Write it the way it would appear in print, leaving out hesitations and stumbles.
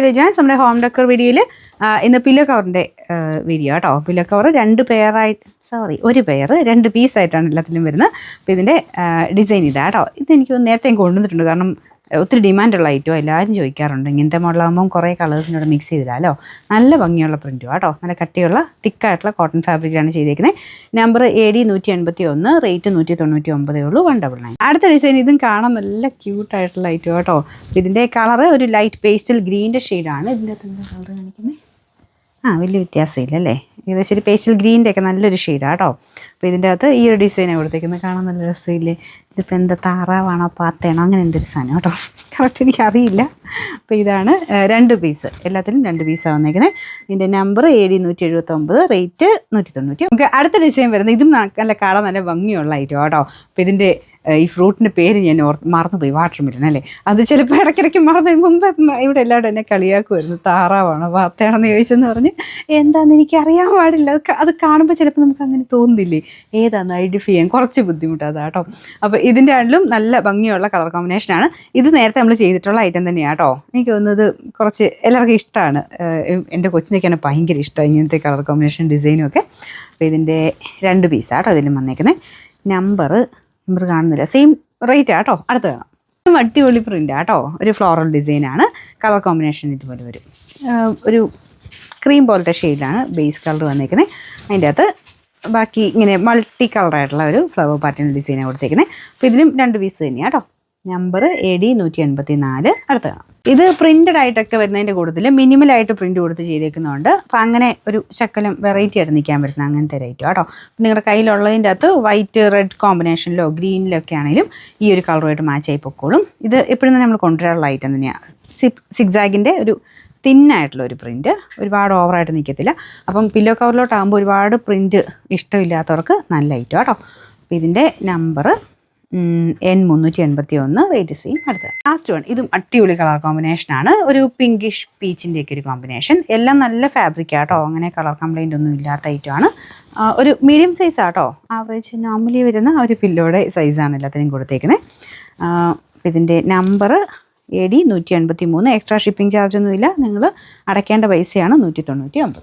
Taylor Jones. നമ്മുടെ home decor വീഡിയോയിൽ ഇന്ന് പില്ലോ കവറിൻ്റെ വീഡിയോ കേട്ടോ. പില്ലോ കവർ ഒരു പെയർ 2 പീസായിട്ടാണ് എല്ലാത്തിലും വരുന്നത്. അപ്പോൾ ഇതിൻ്റെ ഡിസൈൻ ഇതാ കേട്ടോ. ഇതെനിക്ക് നേരത്തെ കൊണ്ടുവന്നിട്ടുണ്ട്, കാരണം ഒത്തിരി ഡിമാൻഡുള്ള ഐറ്റം എല്ലാവരും ചോദിക്കാറുണ്ട്. ഇങ്ങനത്തെ മോഡലാകുമ്പം കുറേ കളേഴ്സിനോട് മിക്സ് ചെയ്തിടാമല്ലോ. നല്ല ഭംഗിയുള്ള പ്രിൻറ്റും കേട്ടോ. നല്ല കട്ടിയുള്ള തിക്കായിട്ടുള്ള കോട്ടൺ ഫാബ്രിക്കാണ് ചെയ്തേക്കുന്നത്. നമ്പർ AD 181, റേറ്റ് 199 ഉള്ളൂ, 199. അടുത്ത ഡിസൈൻ ഇതും കാണാൻ നല്ല ക്യൂട്ടായിട്ടുള്ള ഐറ്റം കേട്ടോ. ഇതിൻ്റെ കളറ് ഒരു ലൈറ്റ് പേസ്റ്റൽ ഗ്രീൻ്റെ ഷെയ്ഡാണ്. ഇതിൻ്റെ അകത്ത് കളർ കാണിക്കുന്നത് വലിയ വ്യത്യാസമില്ല അല്ലേ. ഏകദേശം ഒരു പേസ്റ്റൽ ഗ്രീൻ്റെ ഒക്കെ നല്ലൊരു ഷെയ്ഡാണ് കേട്ടോ. അപ്പോൾ ഇതിൻ്റെ അകത്ത് ഈ ഒരു ഡിസൈനാണ് കൊടുത്തേക്കുന്നത്. കാണാൻ നല്ല രസമില്ലേ. ഇതിപ്പോൾ എന്താ താറാവാണോ പാത്തയാണോ അങ്ങനെ എന്തൊരു സാധനം കേട്ടോ, കറക്റ്റ് എനിക്കറിയില്ല. അപ്പോൾ ഇതാണ് 2 പീസ്, എല്ലാത്തിലും 2 പീസാണ് വന്നേക്കുന്നത്. ഇതിൻ്റെ നമ്പർ AD 179, റേറ്റ് 190. നമുക്ക് അടുത്ത ഡിസൈൻ വരുന്നത് ഇതും നല്ല കാണാൻ നല്ല ഭംഗിയുള്ള ഐറ്റം കേട്ടോ. അപ്പോൾ ഇതിൻ്റെ ഈ ഫ്രൂട്ടിൻ്റെ പേര് ഞാൻ മറന്നുപോയി, വാട്ടർ മെലൺ അല്ലേ. അത് ചിലപ്പോൾ ഇടയ്ക്കിടയ്ക്ക് മറന്നു. മുമ്പ് ഇവിടെ എല്ലാവരും എന്നെ കളിയാക്കുമായിരുന്നു, താറാവാണോ വാത്തയാണെന്ന് ചോദിച്ചെന്ന് പറഞ്ഞ്. എന്താണെന്ന് എനിക്കറിയാൻ പാടില്ല. അത് കാണുമ്പോൾ ചിലപ്പോൾ നമുക്ക് അങ്ങനെ തോന്നുന്നില്ലേ, ഏതാണെന്ന് ഐഡൻറ്റിഫൈ ചെയ്യാൻ കുറച്ച് ബുദ്ധിമുട്ടാണ് കേട്ടോ. അപ്പോൾ ഇതിൻ്റെ ആണെങ്കിലും നല്ല ഭംഗിയുള്ള കളർ കോമ്പിനേഷനാണ്. ഇത് നേരത്തെ നമ്മൾ ചെയ്തിട്ടുള്ള ഐറ്റം തന്നെയാണ് കേട്ടോ. എനിക്ക് തോന്നുന്നത് കുറച്ച് എല്ലാവർക്കും ഇഷ്ടമാണ്. എൻ്റെ കൊച്ചിനൊക്കെയാണ് ഭയങ്കര ഇഷ്ടം ഇങ്ങനത്തെ കളർ കോമ്പിനേഷൻ ഡിസൈനും ഒക്കെ. അപ്പോൾ ഇതിൻ്റെ 2 പീസാണ് കേട്ടോ ഇതിലും വന്നേക്കുന്നത്. നമ്പർ കാണുന്നില്ല, സെയിം റേറ്റ് ആട്ടോ. അടുത്ത് കാണാം. അടിപൊളി പ്രിൻ്റ് ആട്ടോ. ഒരു ഫ്ലോറൽ ഡിസൈനാണ്. കളർ കോമ്പിനേഷൻ ഇതുപോലെ വരും. ഒരു ക്രീം പോലത്തെ ഷെയ്ഡിലാണ് ബേസ് കളർ വന്നേക്കുന്നത്. അതിൻ്റെ അകത്ത് ബാക്കി ഇങ്ങനെ മൾട്ടി കളറായിട്ടുള്ള ഒരു ഫ്ലവർ പാറ്റേൺ ഡിസൈനാണ് കൊടുത്തേക്കുന്നത്. അപ്പോൾ ഇതിലും 2 പീസ് തന്നെയാണ് കേട്ടോ. Number AD 184. അടുത്ത് കാണാം. ഇത് പ്രിൻ്റഡ് ആയിട്ടൊക്കെ വരുന്നതിൻ്റെ കൂടുതൽ മിനിമലായിട്ട് പ്രിൻ്റ് കൊടുത്ത് ചെയ്തേക്കുന്നതുകൊണ്ട് അപ്പോൾ അങ്ങനെ ഒരു ശക്കലം വെറൈറ്റി ആയിട്ട് നിൽക്കാൻ പറ്റുന്ന അങ്ങനത്തെ റേറ്റും കേട്ടോ. നിങ്ങളുടെ കയ്യിലുള്ളതിൻ്റെ അകത്ത് വൈറ്റ് റെഡ് കോമ്പിനേഷനിലോ ഗ്രീനിലോ ഒക്കെ ആണെങ്കിലും ഈ ഒരു കളറുമായിട്ട് മാച്ച് ആയി പൊക്കോളും. ഇത് എപ്പോഴും നമ്മൾ കൊണ്ടുവരാനുള്ള ഐറ്റം തന്നെയാണ്. സിഗ്സാഗിൻ്റെ ഒരു തിന്നായിട്ടുള്ള ഒരു പ്രിൻറ്റ്, ഒരുപാട് ഓവറായിട്ട് നിൽക്കത്തില്ല. അപ്പം പില്ലോ കവറിലോട്ടാകുമ്പോൾ ഒരുപാട് പ്രിൻറ്റ് ഇഷ്ടമില്ലാത്തവർക്ക് നല്ല ഐറ്റം കേട്ടോ. അപ്പോൾ ഇതിൻ്റെ നമ്പർ N 381, റേറ്റ് സെയിം. അടുത്ത ലാസ്റ്റ് വൺ. ഇതും അടിപൊളി കളർ കോമ്പിനേഷനാണ്. ഒരു പിങ്കിഷ് പീച്ചിൻ്റെയൊക്കെ ഒരു കോമ്പിനേഷൻ. എല്ലാം നല്ല ഫാബ്രിക് ആട്ടോ. അങ്ങനെ കളർ കംപ്ലൈൻ്റ് ഒന്നും ഇല്ലാത്ത ഐറ്റമാണ്. ഒരു മീഡിയം സൈസ് ആട്ടോ. ആവറേജ് നോർമലി വരുന്ന ഒരു പില്ലോയുടെ സൈസാണ് എല്ലാത്തിനും കൊടുത്തേക്കുന്നത്. ഇതിൻ്റെ number AD 183. Extra shipping charge ഒന്നുമില്ല. നിങ്ങൾ അടയ്ക്കേണ്ട പൈസയാണ് 199.